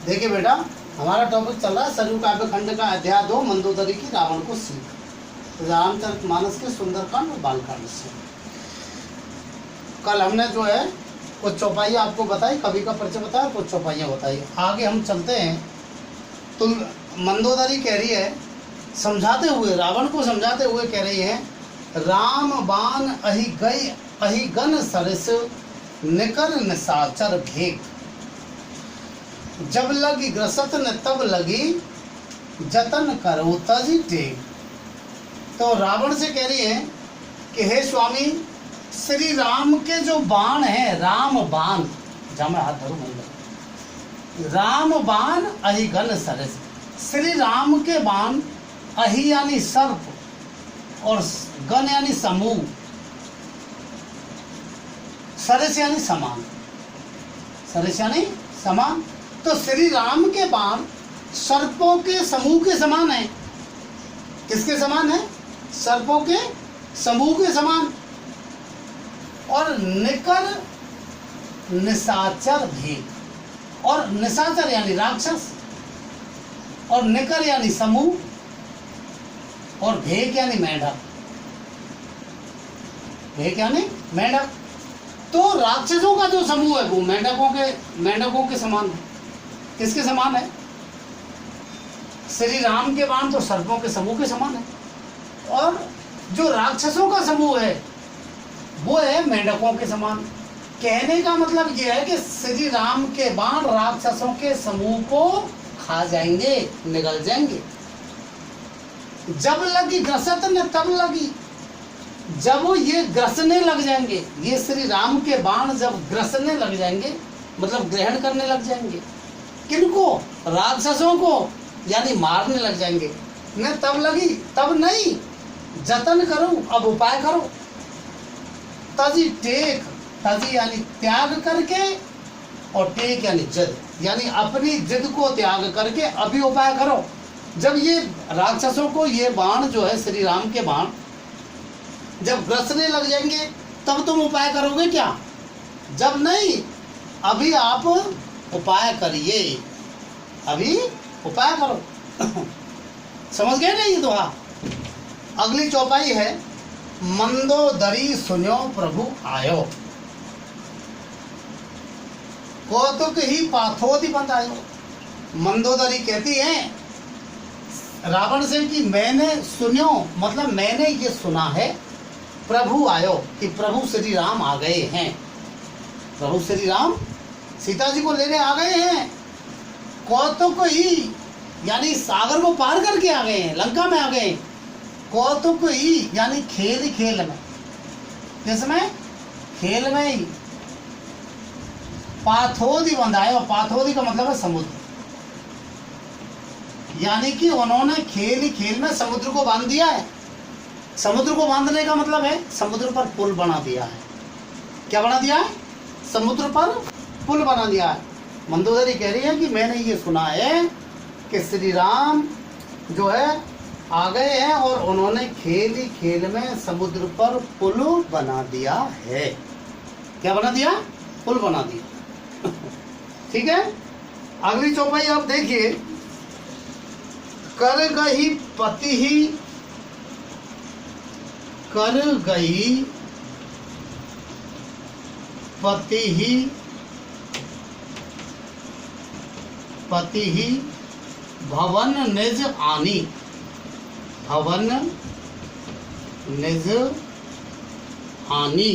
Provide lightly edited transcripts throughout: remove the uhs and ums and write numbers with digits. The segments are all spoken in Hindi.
देखिए बेटा, हमारा टॉपिक चल रहा है सरयू काव्य खंड का अध्याय 2 मंदोदरी की रावण को सीख। तो रामचरितमानस के सुंदरकांड और बालकांड से कल हमने जो है कुछ चौपाइयाँ आपको बताई, कवि का परिचय बताया, कुछ चौपाइयाँ बताई। आगे हम चलते हैं तो मंदोदरी कह रही है, समझाते हुए, रावण को समझाते हुए कह रही है, राम बाण अहि गई अहि गन सरस निकर निशाचर भेक, जब लगी ग्रसत न तब लगी जतन करो तजी टेक। तो रावण से कह रही है कि हे स्वामी, श्री राम के जो बाण है, राम बाण, जहाँ मैं हाथ धरूं मैं, राम बाण अहि गन सरस, श्री राम के बाण, अहि यानी सर्प और गण यानी समूह, सरस यानी समान, सरस यानी समान। तो श्री राम के बाण सर्पों के समूह के समान है। किसके समान है? सर्पों के समूह के समान। और निकर निशाचर भी, और निशाचर यानी राक्षस, और निकर यानी समूह, और भेक यानी मेढक, भेक यानी मेढक। तो राक्षसों का जो समूह है वो मेढकों के समान है। किसके समान है? श्री राम के बाण तो सर्पों के समूह के समान है, और जो राक्षसों का समूह है वो है मेढकों के समान। कहने का मतलब यह है कि श्री राम के बाण राक्षसों के समूह को खा जाएंगे, निगल जाएंगे। जब लगी ग्रसत न तब लगी, जब वो ये ग्रसने लग जाएंगे, ये श्री राम के बाण जब ग्रसने लग जाएंगे, मतलब ग्रहण करने लग जाएंगे, किनको? राक्षसों को, यानी मारने लग जाएंगे। न तब लगी, तब नहीं, जतन करो, अब उपाय करो। तजी टेक, तजी यानी त्याग करके, और टेक यानी जिद, यानी अपनी जिद को त्याग करके अभी उपाय करो। जब ये राक्षसों को ये बाण जो है श्री राम के बाण जब ग्रसने लग जाएंगे तब तुम उपाय करोगे क्या? जब नहीं, अभी आप उपाय करिए, अभी उपाय करो। समझ गए ना ये दोहा? अगली चौपाई है, मंदोदरी सुन्यो प्रभु आयो, कौतुक ही पाथोदि बंधायो। मंदोदरी कहती है रावण से कि मैंने सुन्यो, मतलब मैंने ये सुना है, प्रभु आयो, कि प्रभु श्री राम आ गए हैं। प्रभु श्री राम सीता जी को लेने आ गए हैं। कौतुक ही यानी सागर को पार करके आ गए हैं, लंका में आ गए। कौतुक ही यानी खेल ही खेल में, किसमें? खेल में ही। पाथोदि बंधायो, पाथोदि का मतलब है समुद्र, यानी कि उन्होंने खेल ही खेल में समुद्र को बांध दिया है। समुद्र को बांधने का मतलब है समुद्र पर पुल बना दिया है। क्या बना दिया है? समुद्र पर पुल बना दिया है। मंदोदरी कह रही है कि मैंने ये सुना है कि श्री राम जो है आ गए हैं और उन्होंने खेल ही खेल में समुद्र पर पुल बना दिया है। क्या बना दिया? पुल बना दिया। ठीक है, अगली चौपाई आप देखिए, कर गई पति ही, कर गई पति ही भवन निज आनी, भवन निज आनी।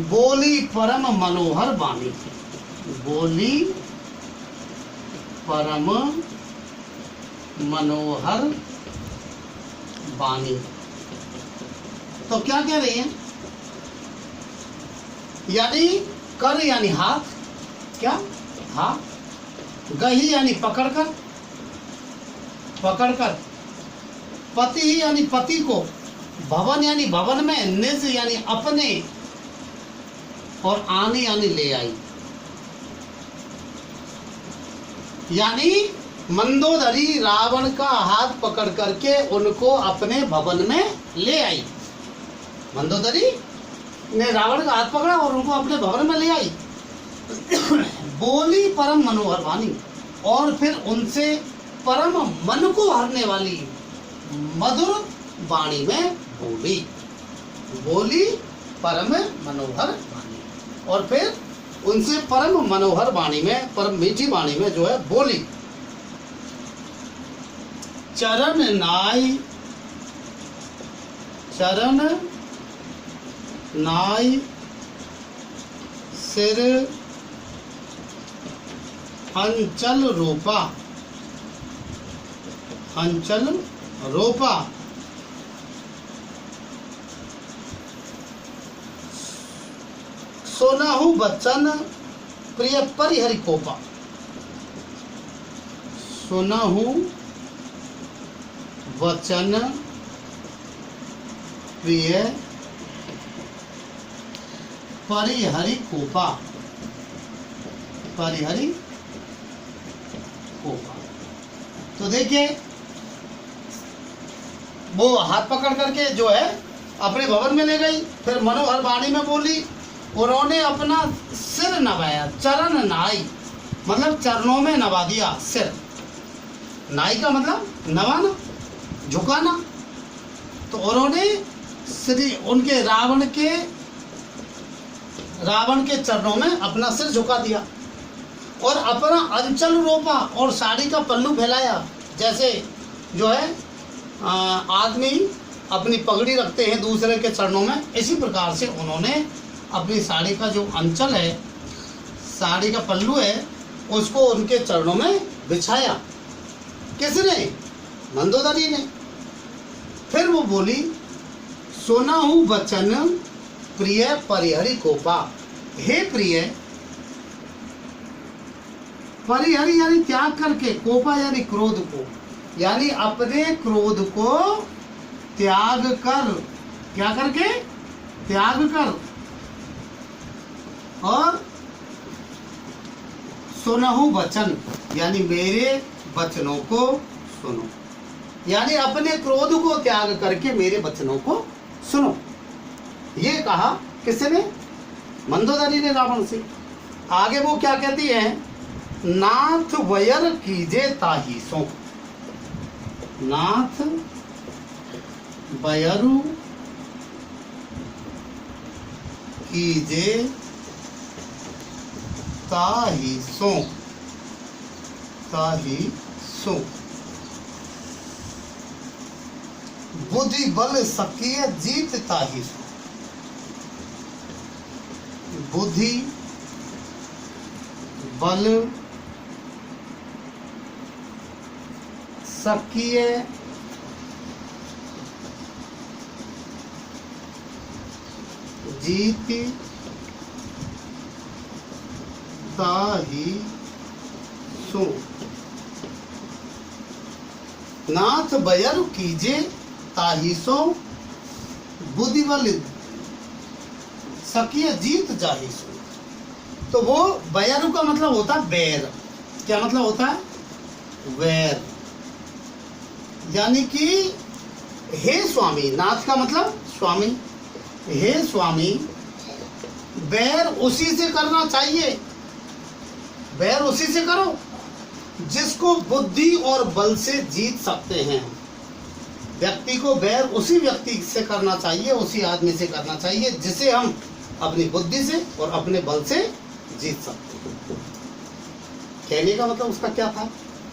बोली परम मनोहर बानी, बोली परम मनोहर बानी। तो क्या कह रही है? यानी कर यानी हाथ, क्या? हाथ। गही यानी पकड़कर, पकड़कर। पति यानी पति को, भवन यानी भवन में, निज यानी अपने, और आने यानी ले आई। यानी मंदोदरी रावण का हाथ पकड़ करके उनको अपने भवन में ले आई। मंदोदरी ने रावण का हाथ पकड़ा और उनको अपने भवन में ले आई। बोली परम मनोहर वाणी, और फिर उनसे परम मन को हरने वाली मधुर वाणी में बोली। बोली परम मनोहर वाणी, और फिर उनसे परम मनोहर वाणी में, परम मीठी वाणी में जो है बोली। चरण नाई, चरण नाई सिर अंचल रूपा, अंचल रूपा, सोनाहु बच्चन प्रिय परिहरि कोपा। सोनाहु वचन प्रिय परिहरि कोपा, परिहरि कोपा। तो देखिए वो हाथ पकड़ करके जो है अपने भवन में ले गई, फिर मनोहर वाणी में बोली, उन्होंने अपना सिर नवाया। चरण नाई मतलब चरणों में नवा दिया सिर, नाई का मतलब नवाना, झुकाना। तो उन्होंने श्री उनके रावण के चरणों में अपना सिर झुका दिया और अपना अंचल रोपा और साड़ी का पल्लू फैलाया। जैसे जो है आदमी अपनी पगड़ी रखते हैं दूसरे के चरणों में, इसी प्रकार से उन्होंने अपनी साड़ी का जो अंचल है, साड़ी का पल्लू है, उसको उनके चरणों में बिछाया। किसने? मंदोदरी ने। फिर वो बोली, सोनाहु बचन प्रिय परिहरि कोपा। हे प्रिय, परिहरि यानी त्याग करके, कोपा यानी क्रोध को, यानी अपने क्रोध को त्याग कर, क्या करके? त्याग कर। और सुनहु वचन यानी मेरे वचनों को सुनो, यानी अपने क्रोध को त्याग करके मेरे वचनों को सुनो। ये कहा किसने? मंदोदरी ने रावण से। आगे वो क्या कहती है? नाथ वयर कीजे ताही सो, नाथ वयरु कीजे ताही सो, ताही सो। बुद्धि बल सकिय जीत ताही सो, बुद्धि बल सकिय जीत ताही सो। नाथ बयर कीजे ताही सो, बुद्धि बल सकिय जीत जाही सो। तो वो बयरु का मतलब होता है बैर। क्या मतलब होता है? वैर। यानी कि हे स्वामी, नाथ का मतलब स्वामी, हे स्वामी, बैर उसी से करना चाहिए, बैर उसी से करो जिसको बुद्धि और बल से जीत सकते हैं। व्यक्ति को बैर उसी व्यक्ति से करना चाहिए, उसी आदमी से करना चाहिए जिसे हम अपनी बुद्धि से और अपने बल से जीत सकते हैं। कहने का मतलब उसका क्या था?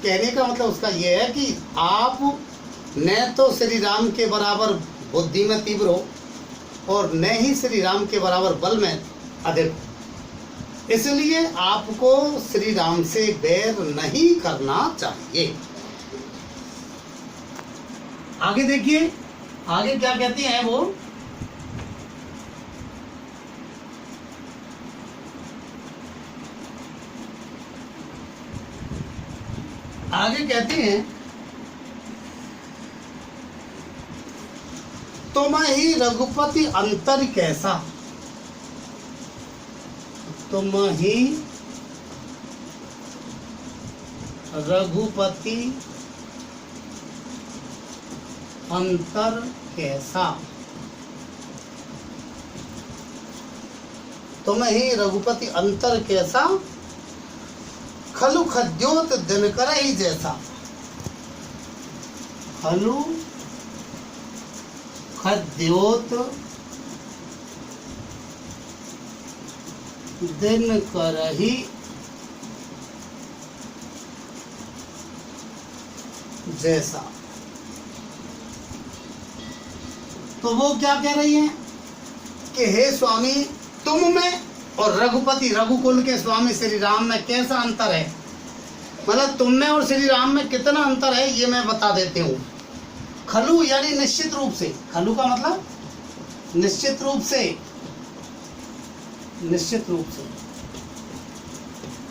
कहने का मतलब उसका यह है कि आप न तो श्री राम के बराबर बुद्धि में तीव्र हो और न ही श्री राम के बराबर बल में अधिक हो, इसलिए आपको श्री राम से बैर नहीं करना चाहिए। आगे देखिए, आगे क्या कहती हैं वो? आगे कहती हैं, तुम ही रघुपति अंतर कैसा, तुम ही रघुपति अंतर कैसा। तुम ही रघुपति अंतर कैसा, खलु खद्योत दिनकर ही जैसा। खलु खद्योत दिनकर ही जैसा। तो वो क्या कह रही हैं कि हे स्वामी, तुम में और रघुपति रघुकुल के स्वामी श्री राम में कैसा अंतर है, मतलब तुम में और श्री राम में कितना अंतर है ये मैं बता देती हूँ। खलु यानी निश्चित रूप से, खलु का मतलब निश्चित रूप से, निश्चित रूप से।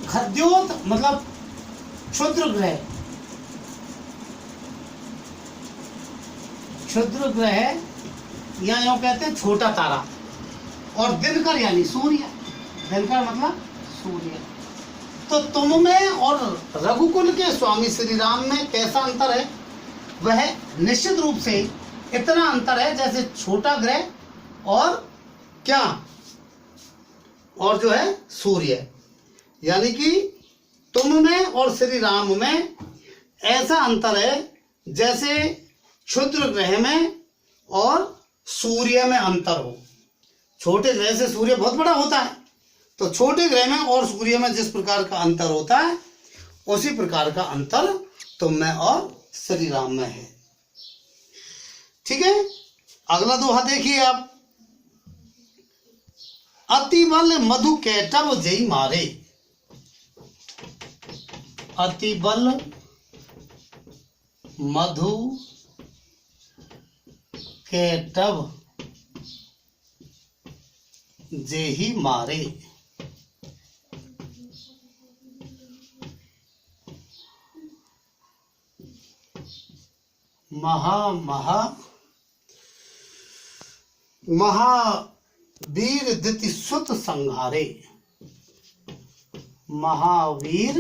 खद्योत मतलब क्षुद्र ग्रह, क्षुद्र ग्रह या यूं कहते हैं छोटा तारा। और दिनकर यानी सूर्य, दिनकर मतलब सूर्य। तो तुम में और रघुकुल के स्वामी श्री राम में कैसा अंतर है, वह निश्चित रूप से इतना अंतर है जैसे छोटा ग्रह और क्या, और जो है सूर्य। यानी कि तुम में और श्री राम में ऐसा अंतर है जैसे क्षुद्र ग्रह में और सूर्य में अंतर हो। छोटे ग्रह से सूर्य बहुत बड़ा होता है, तो छोटे ग्रह में और सूर्य में जिस प्रकार का अंतर होता है उसी प्रकार का अंतर तुम में और श्री राम में है। ठीक है, अगला दोहा देखिए आप। अति बल मधु कैटव जई मारे। अति बल मधु कैटव जेहि मारे। महावीर दिति सुत संहारे। महावीर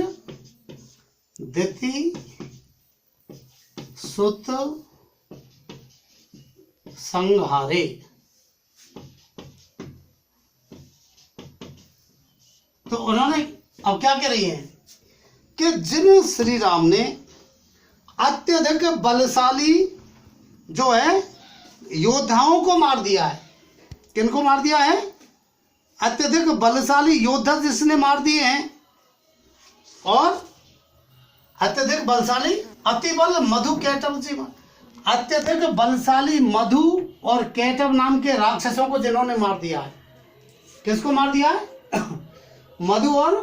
दिति सुत संहारे। तो उन्होंने अब क्या कह रही है कि जिन श्री राम ने अत्यधिक बलशाली जो है योद्धाओं को मार दिया है। किनको मार दिया है? अत्यधिक बलशाली योद्धा जिसने मार दिए हैं, और अत्यधिक बलशाली अति बल मधु कैटव जी, अत्यधिक बलशाली मधु और कैटव नाम के राक्षसों को जिन्होंने मार दिया है। किसको मार दिया है? मधु और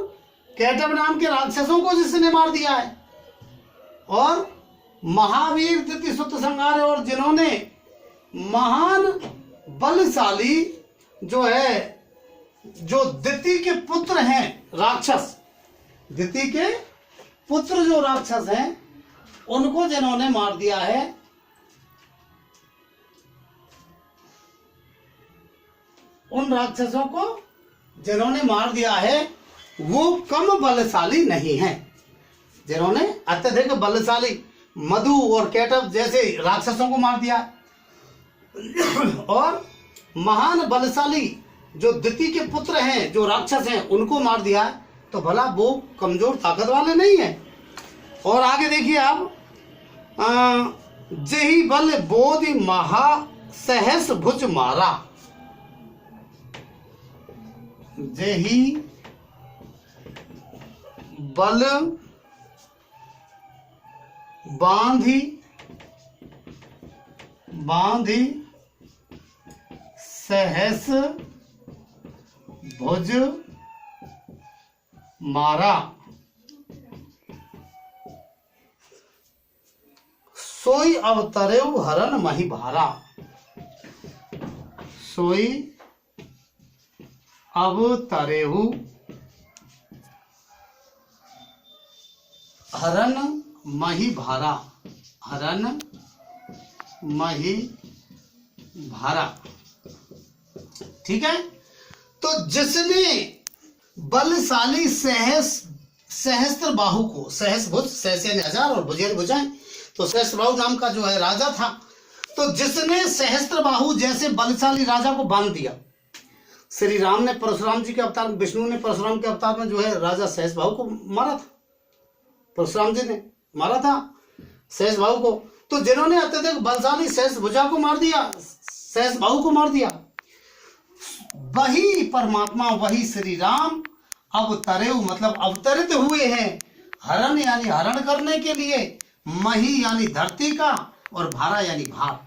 कैटव नाम के राक्षसों को जिसने मार दिया है। और महावीर दिति सुत संहारे, और जिन्होंने महान बलशाली जो है, जो दिति के पुत्र हैं राक्षस, दिति के पुत्र जो राक्षस हैं उनको जिन्होंने मार दिया है। उन राक्षसों को जिन्होंने मार दिया है वो कम बलशाली नहीं है। जिन्होंने अत्यधिक बलशाली मधु और कैटव जैसे राक्षसों को मार दिया और महान बलशाली जो दिति के पुत्र हैं जो राक्षस हैं उनको मार दिया, तो भला वो कमजोर ताकत वाले नहीं है। और आगे देखिए आप, जेहि बल बोधि महा सहस भुज मारा। जेहि बल बांधी सहस भुज मारा। सोई अवतरेउ हरन मही भारा। सोई अवतरेउ हरन मही भारा। हरन मही भारा। ठीक है, तो जिसने बलशाली सहस्त्र बाहु को, सहस भुज, सहस यानी हजार और भुज यानी भुजाएं, तो सहस्त्र बाहु नाम का जो है राजा था, तो जिसने सहस्त्र बाहु जैसे बलशाली राजा को बांध दिया, श्री राम ने परशुराम जी के अवतार, विष्णु ने परशुराम के अवतार में जो है राजा सहस भाव को मारा था। परशुराम जी ने मारा था सहस भाव को। तो जिन्होंने अत्यधिक बलशाली सहस भुजा को मार दिया, सहस भाव को मार दिया, वही परमात्मा, वही श्री राम अवतरे, मतलब अवतरित हुए हैं हरण यानी हरण करने के लिए, मही यानी धरती का, और भारा यानी भार।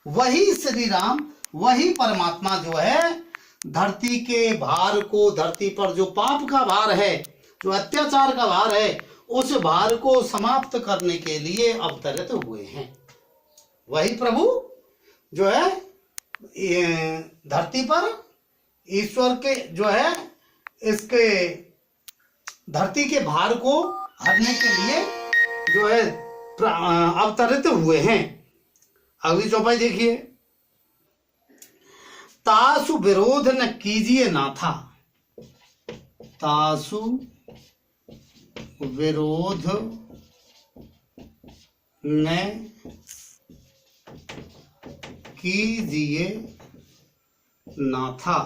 वही श्री राम, वही परमात्मा जो है धरती के भार को, धरती पर जो पाप का भार है, जो अत्याचार का भार है, उस भार को समाप्त करने के लिए अवतरित हुए हैं। वही प्रभु जो है धरती पर ईश्वर के जो है इसके धरती के भार को हरने के लिए जो है अवतरित हुए हैं। अगली चौपाई देखिए, तासु विरोध न कीजिए नाथा, तासु विरोध न कीजिए नाथा,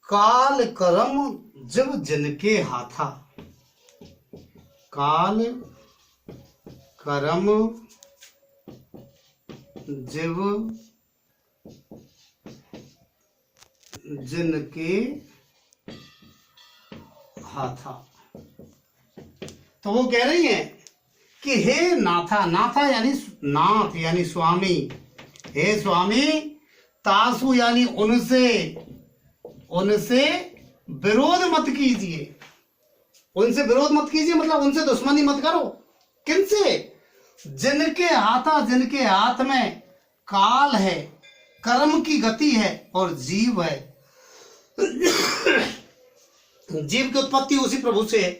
काल कर्म जब जिनके हाथा, काल कर्म जब जिनके हाथा। तो वो कह रही हैं कि हे नाथा, नाथा यानी नाथ यानी स्वामी, हे स्वामी, तासु यानी उनसे, उनसे विरोध मत कीजिए, उनसे विरोध मत कीजिए, मतलब उनसे दुश्मनी मत करो। किनसे? जिनके हाथा, जिनके हाथ में काल है, कर्म की गति है और जीव है। जीव की उत्पत्ति उसी प्रभु से है,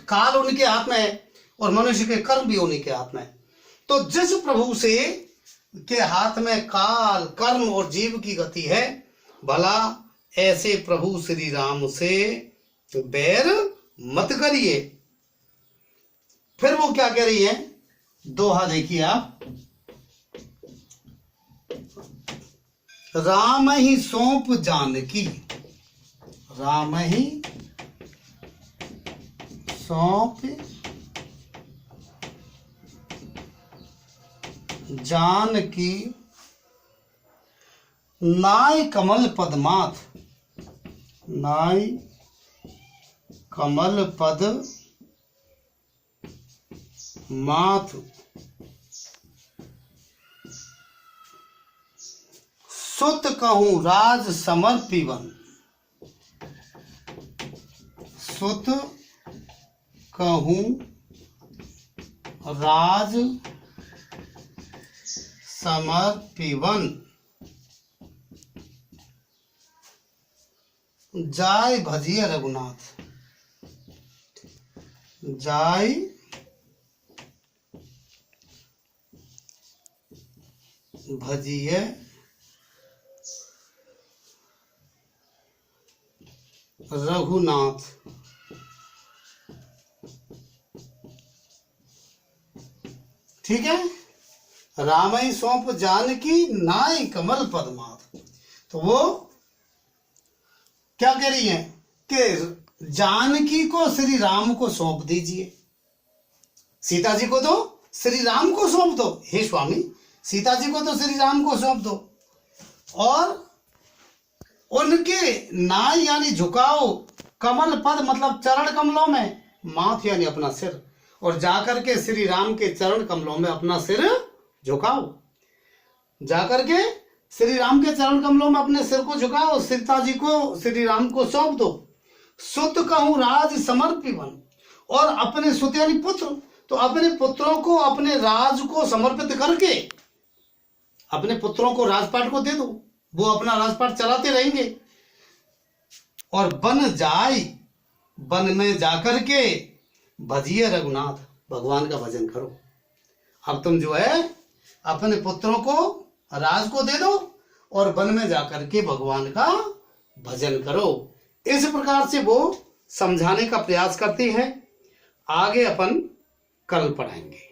काल उनके हाथ में है और मनुष्य के कर्म भी उन्हीं के हाथ में है। तो जिस प्रभु से के हाथ में काल, कर्म और जीव की गति है, भला ऐसे प्रभु श्री राम से बैर मत करिए। फिर वो क्या कह रही है, दोहा देखिए आप, राम ही सौंप जानकी, राम ही सौंप जानकी, नाय कमल पद्माथ, नाय कमल पद माथ, सुत कहूं राज समर्पिवन, सुत कहूं राज समर्पिवन, जाय भजिय रघुनाथ, जाय भजिय रघुनाथ। ठीक है, रामई सौंप जानकी नाय कमल पद्माथ। तो वो क्या कह रही है कि जानकी को श्री राम को सौंप दीजिए, सीता जी को तो श्री राम को सौंप दो, हे स्वामी सीता जी को तो श्री राम को सौंप दो, और उनके नाय यानी झुकाओ, कमल पद मतलब चरण कमलों में, माथ यानी अपना सिर, और जाकर के श्री राम के चरण कमलों में अपना सिर झुकाओ, जाकर के श्री राम के चरण कमलों में अपने सिर को झुकाओ, सीता जी को श्री राम को सौंप दो। सुत कहूं राज समर्पिवन, और अपने सुत यानी पुत्र, तो अपने पुत्रों को अपने राज को समर्पित करके अपने पुत्रों को राजपाट को दे दो, वो अपना राजपाट चलाते रहेंगे। और बन जाए, वन में जाकर के भजिए रघुनाथ, भगवान का भजन करो। अब तुम जो है अपने पुत्रों को राज को दे दो और वन में जाकर के भगवान का भजन करो। इस प्रकार से वो समझाने का प्रयास करती है। आगे अपन कल पढ़ाएंगे।